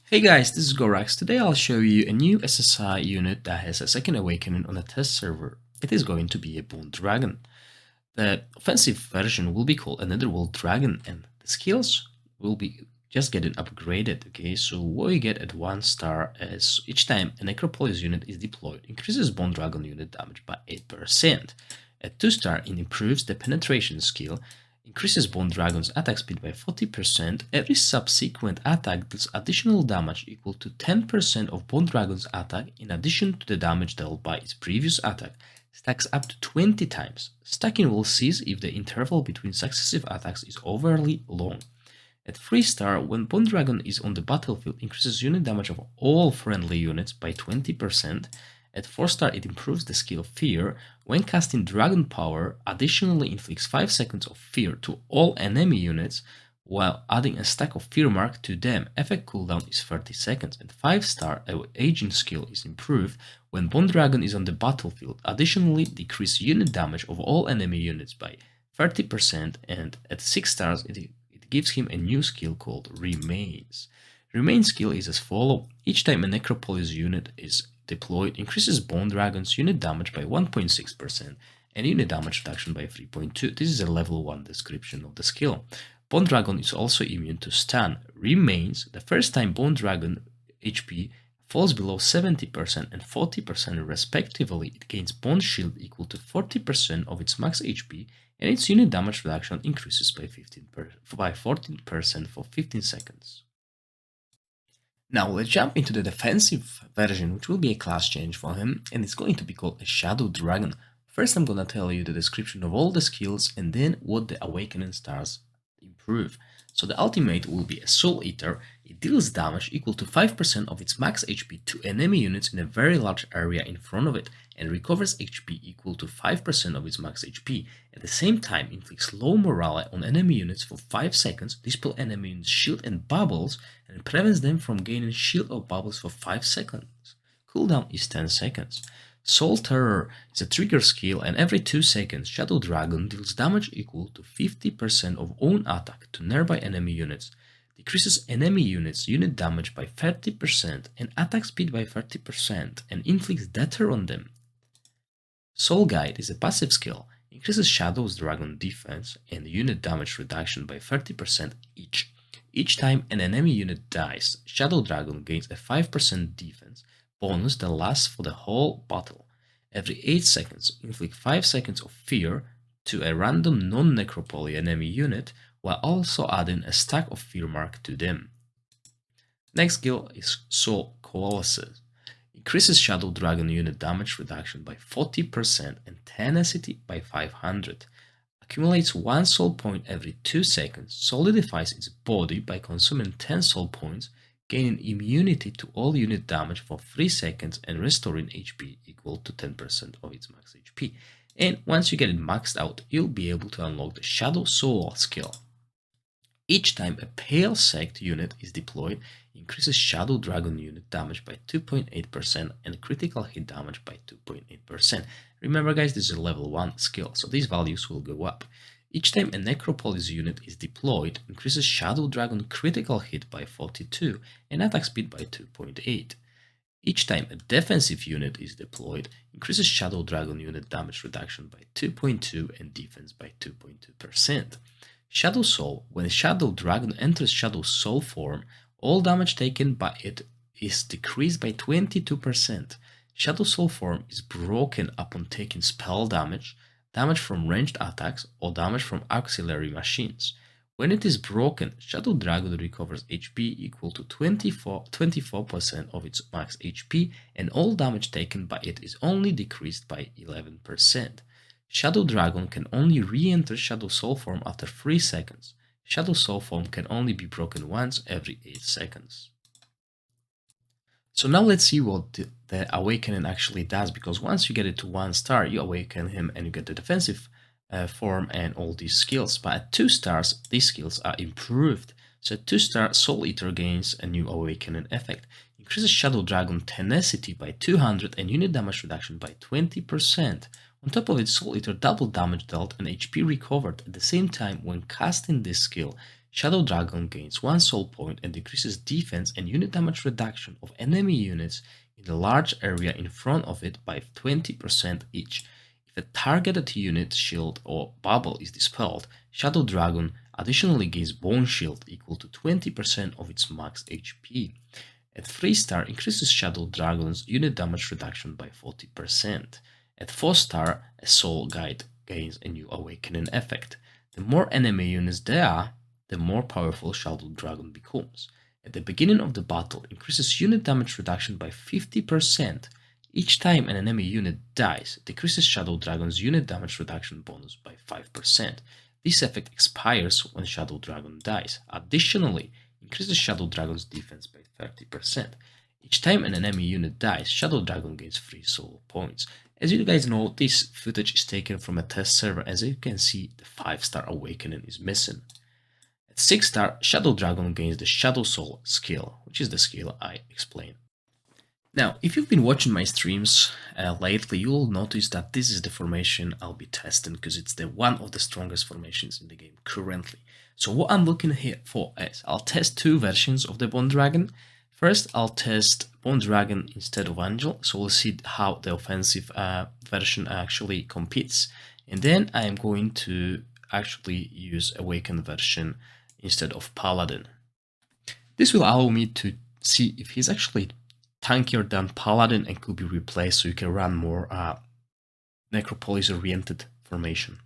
Hey guys, this is Gorax. Today I'll show you a new SSI unit that has a second awakening on a test server. It is going to be a Bone Dragon. The offensive version will be called a Netherworld Dragon and the skills will be just getting upgraded. Okay, so what you get at 1 star is each time a Necropolis unit is deployed, increases Bone Dragon unit damage by 8%. At 2 star, it improves the penetration skill, increases Bone Dragon's attack speed by 40%. Every subsequent attack deals additional damage equal to 10% of Bone Dragon's attack in addition to the damage dealt by its previous attack. Stacks up to 20 times. Stacking will cease if the interval between successive attacks is overly long. At 3 star, when Bone Dragon is on the battlefield, increases unit damage of all friendly units by 20%. At 4 star, it improves the skill Fear. When casting Dragon Power, additionally inflicts 5 seconds of Fear to all enemy units, while adding a stack of Fear Mark to them. Effect cooldown is 30 seconds. At 5 star, Aging skill is improved. When Bone Dragon is on the battlefield, additionally decrease unit damage of all enemy units by 30%, and at 6 stars, it gives him a new skill called Remains. Remain skill is as follows. Each time a Necropolis unit is deployed, increases Bone Dragon's unit damage by 1.6% and unit damage reduction by 3.2. This is a level 1 description of the skill. Bone Dragon is also immune to stun. Remains, the first time Bone Dragon HP falls below 70% and 40% respectively, it gains Bone Shield equal to 40% of its max HP, and its unit damage reduction increases by 14% for 15 seconds. Now let's jump into the defensive version, which will be a class change for him, and it's going to be called a Shadow Dragon. First I'm gonna tell you the description of all the skills and then what the Awakening stars improve. So the ultimate will be a Soul Eater. It deals damage equal to 5% of its max HP to enemy units in a very large area in front of it, and recovers HP equal to 5% of its max HP. At the same time, inflicts low morale on enemy units for 5 seconds, dispel enemy units' shield and bubbles, and prevents them from gaining shield or bubbles for 5 seconds. Cooldown is 10 seconds. Soul Terror is a trigger skill, and every 2 seconds Shadow Dragon deals damage equal to 50% of own attack to nearby enemy units, decreases enemy units' unit damage by 30% and attack speed by 30%, and inflicts Deter on them. Soul Guide is a passive skill, increases Shadow Dragon defense and unit damage reduction by 30% each. Each time an enemy unit dies, Shadow Dragon gains a 5% defense bonus that lasts for the whole battle. Every 8 seconds, inflict 5 seconds of fear to a random non-Necropolis enemy unit, while also adding a stack of fear mark to them. Next skill is Soul Colossus. Increases Shadow Dragon unit damage reduction by 40% and tenacity by 500. Accumulates 1 soul point every 2 seconds, solidifies its body by consuming 10 soul points, gaining immunity to all unit damage for 3 seconds and restoring HP equal to 10% of its max HP. And once you get it maxed out, you'll be able to unlock the Shadow Soul skill. Each time a Pale Sect unit is deployed, increases Shadow Dragon unit damage by 2.8% and critical hit damage by 2.8%. Remember guys, this is a level 1 skill, so these values will go up. Each time a Necropolis unit is deployed, increases Shadow Dragon critical hit by 42 and attack speed by 2.8. Each time a defensive unit is deployed, increases Shadow Dragon unit damage reduction by 2.2 and defense by 2.2%. Shadow Soul, when Shadow Dragon enters Shadow Soul form, all damage taken by it is decreased by 22%. Shadow Soul form is broken upon taking spell damage, damage from ranged attacks, or damage from auxiliary machines. When it is broken, Shadow Dragon recovers HP equal to 24% of its max HP, and all damage taken by it is only decreased by 11%. Shadow Dragon can only re-enter Shadow Soul form after 3 seconds. Shadow Soul form can only be broken once every 8 seconds. So now let's see what the Awakening actually does, because once you get it to 1 star, you awaken him and you get the defensive form and all these skills. But at 2 stars, these skills are improved. So at 2 star, Soul Eater gains a new Awakening effect. Increases Shadow Dragon tenacity by 200 and unit damage reduction by 20%. On top of it, Soul Eater double damage dealt and HP recovered at the same time when casting this skill. Shadow Dragon gains 1 soul point and decreases defense and unit damage reduction of enemy units in a large area in front of it by 20% each. If a targeted unit, shield, or bubble is dispelled, Shadow Dragon additionally gains Bone Shield equal to 20% of its max HP. At 3-star, increases Shadow Dragon's unit damage reduction by 40%. At 4-star, a Soul Guide gains a new Awakening effect. The more enemy units there are, the more powerful Shadow Dragon becomes. At the beginning of the battle, increases unit damage reduction by 50%. Each time an enemy unit dies, decreases Shadow Dragon's unit damage reduction bonus by 5%. This effect expires when Shadow Dragon dies. Additionally, increases Shadow Dragon's defense by 30%. Each time an enemy unit dies, Shadow Dragon gains 3 soul points. As you guys know, this footage is taken from a test server. As you can see, the 5-star Awakening is missing. At 6-star, Shadow Dragon gains the Shadow Soul skill, which is the skill I explained. Now, if you've been watching my streams lately, you'll notice that this is the formation I'll be testing because it's one of the strongest formations in the game currently. So what I'm looking here for is I'll test 2 versions of the Bone Dragon. First, I'll test Bone Dragon instead of Angel, so we'll see how the offensive version actually competes. And then I am going to actually use Awakened version instead of Paladin. This will allow me to see if he's actually tankier than Paladin and could be replaced, so you can run more Necropolis oriented formation.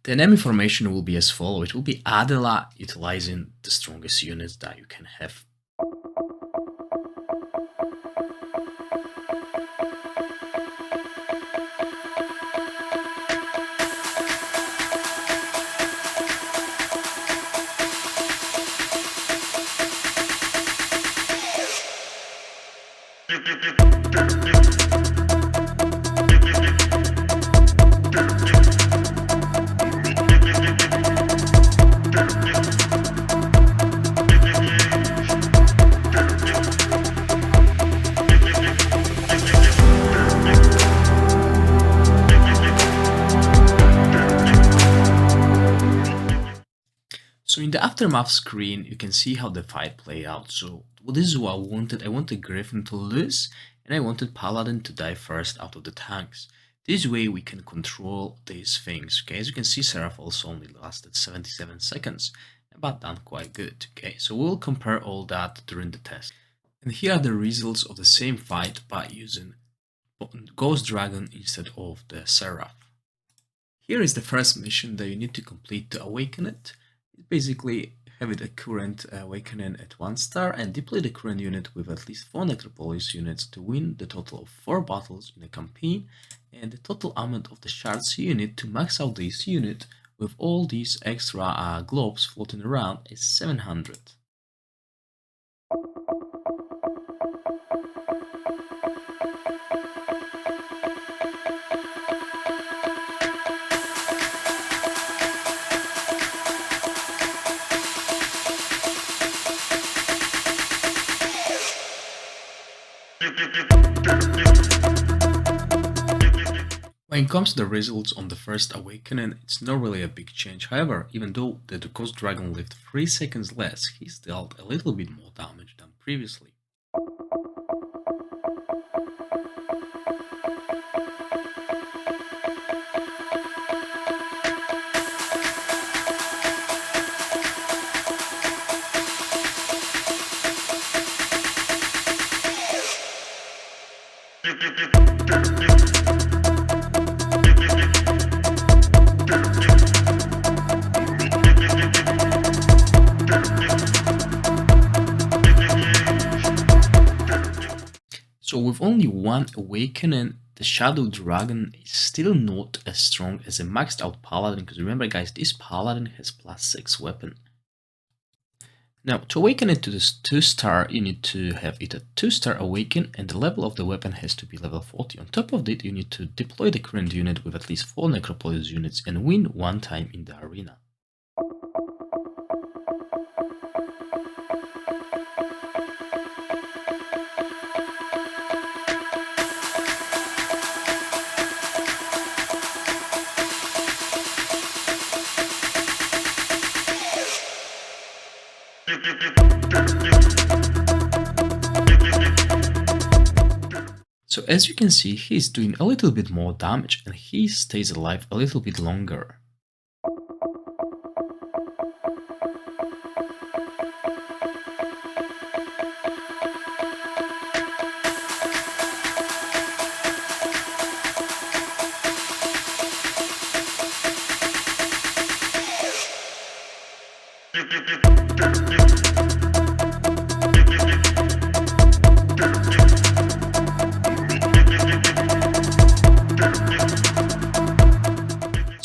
The enemy formation will be as follows. It will be Adela, utilizing the strongest units that you can have. So in the aftermath screen, you can see how the fight played out. So this is what I wanted. I wanted Griffin to lose, and I wanted Paladin to die first out of the tanks. This way we can control these things. Okay, as you can see, Seraph also only lasted 77 seconds, but done quite good. Okay, so we'll compare all that during the test. And here are the results of the same fight by using Ghost Dragon instead of the Seraph. Here is the first mission that you need to complete to awaken it. Basically, have it a current Awakening at 1-star and deploy the current unit with at least 4 Necropolis units to win the total of 4 battles in a campaign, and the total amount of the shards you need to max out this unit with all these extra globes floating around is 700. When it comes to the results on the first Awakening, it's not really a big change. However, even though the Ghost Dragon lived 3 seconds less, he's dealt a little bit more damage than previously. So with only 1 Awakening, the Shadow Dragon is still not as strong as a maxed out Paladin, because remember guys, this Paladin has +6 weapon. Now, to awaken it to this 2-star, you need to have it a 2-star awaken, and the level of the weapon has to be level 40. On top of that, you need to deploy the current unit with at least 4 Necropolis units and win 1 time in the arena. So as you can see, he's doing a little bit more damage and he stays alive a little bit longer.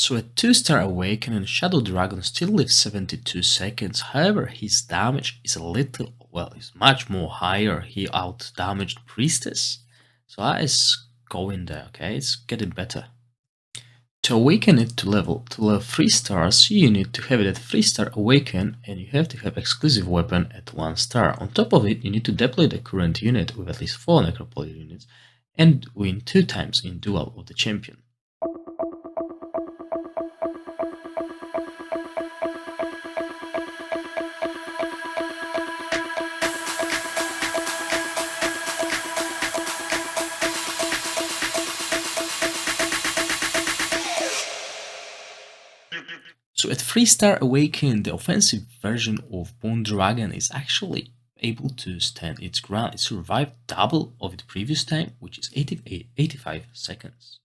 So at 2-star awakening, Shadow Dragon still lives 72 seconds, however his damage is a little, well, is much more higher. He out-damaged Priestess. So that is going there, okay, it's getting better. To awaken it to level 3 stars, you need to have it at 3-star awaken and you have to have exclusive weapon at 1 star. On top of it, you need to deploy the current unit with at least 4 Necropolis units and win 2 times in duel of the champion. So at 3-star awaken, the offensive version of Bone Dragon is actually able to stand its ground. It survived double of its previous time, which is 85 seconds.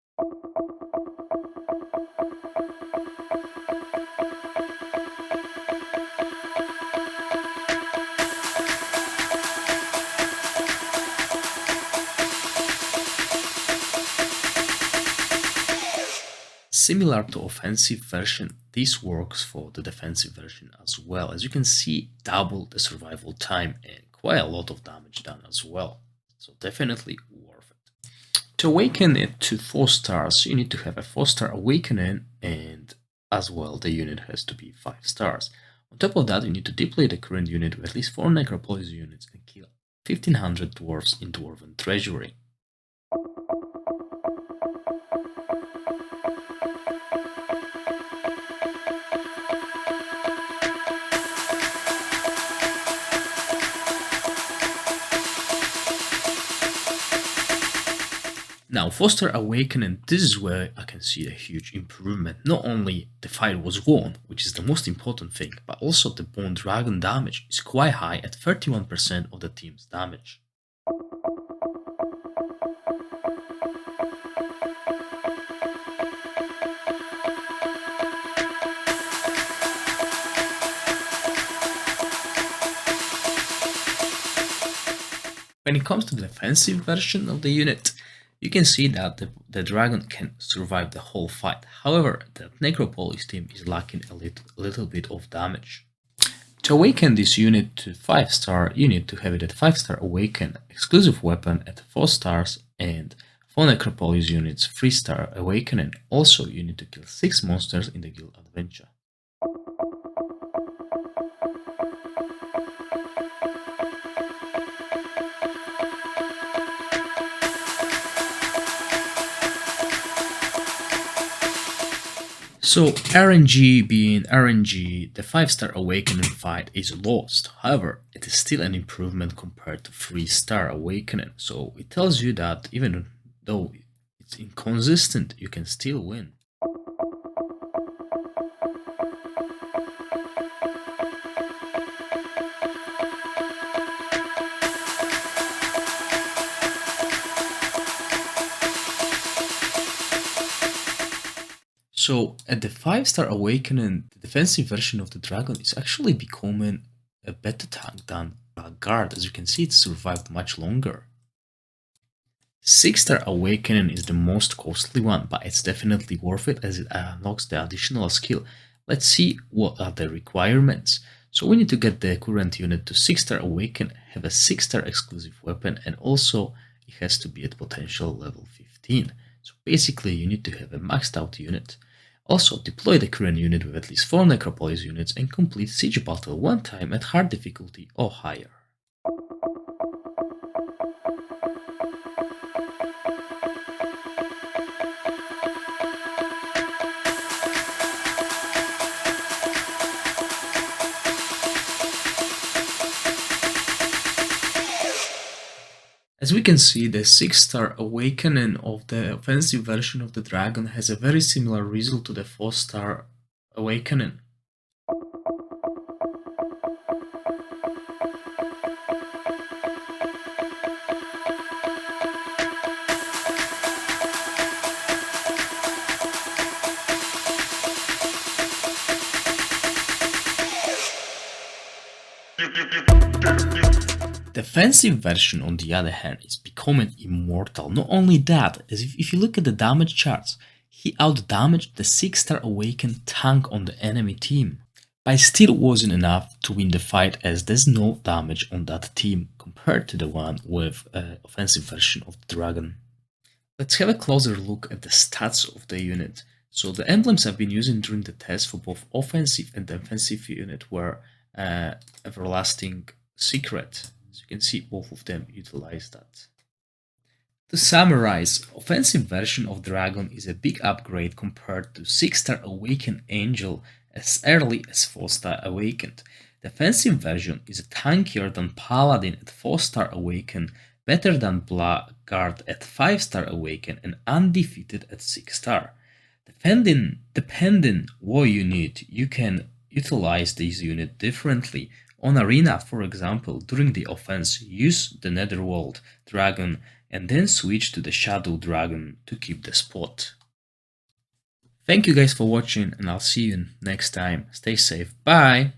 Similar to offensive version, this works for the defensive version as well. As you can see, double the survival time and quite a lot of damage done as well. So definitely worth it. To awaken it to 4 stars, you need to have a 4-star awakening and as well the unit has to be 5 stars. On top of that, you need to deploy the current unit with at least 4 Necropolis units and kill 1500 dwarves in Dwarven Treasury. Now, 4-star awakening, this is where I can see a huge improvement. Not only the fight was won, which is the most important thing, but also the Bone Dragon damage is quite high at 31% of the team's damage. When it comes to the defensive version of the unit, you can see that the dragon can survive the whole fight. However, the Necropolis team is lacking a little bit of damage. To awaken this unit to 5 star, you need to have it at 5-star awaken, exclusive weapon at 4 stars, and 4 Necropolis units 3-star awakening. Also, you need to kill 6 monsters in the guild adventure. So RNG being RNG, the 5-star awakening fight is lost. However, it is still an improvement compared to 3-star awakening. So it tells you that even though it's inconsistent, you can still win. So at the 5-star awakening, the defensive version of the dragon is actually becoming a better tank than a guard. As you can see, it survived much longer. 6-star awakening is the most costly one, but it's definitely worth it as it unlocks the additional skill. Let's see what are the requirements. So we need to get the current unit to 6-star awaken, have a 6-star exclusive weapon, and also it has to be at potential level 15. So basically you need to have a maxed out unit. Also, deploy the current unit with at least 4 Necropolis units and complete Siege Battle 1 time at hard difficulty or higher. As we can see, the 6-star awakening of the offensive version of the dragon has a very similar result to the 4-star awakening. The offensive version, on the other hand, is becoming immortal. Not only that, as if you look at the damage charts, he outdamaged the 6-star awakened tank on the enemy team. But it still wasn't enough to win the fight, as there's no damage on that team compared to the one with offensive version of the dragon. Let's have a closer look at the stats of the unit. So the emblems I've been using during the test for both offensive and defensive unit were Everlasting Secret. As you can see, both of them utilize that. To summarize, offensive version of Dragon is a big upgrade compared to 6-star Awakened Angel as early as 4-star Awakened. The defensive version is tankier than Paladin at 4-star Awakened, better than Blackguard at 5-star Awakened, and undefeated at 6-star. Depending what you need, you can utilize this unit differently. On Arena, for example, during the offense, use the Netherworld Dragon and then switch to the Shadow Dragon to keep the spot. Thank you guys for watching, and I'll see you next time. Stay safe. Bye!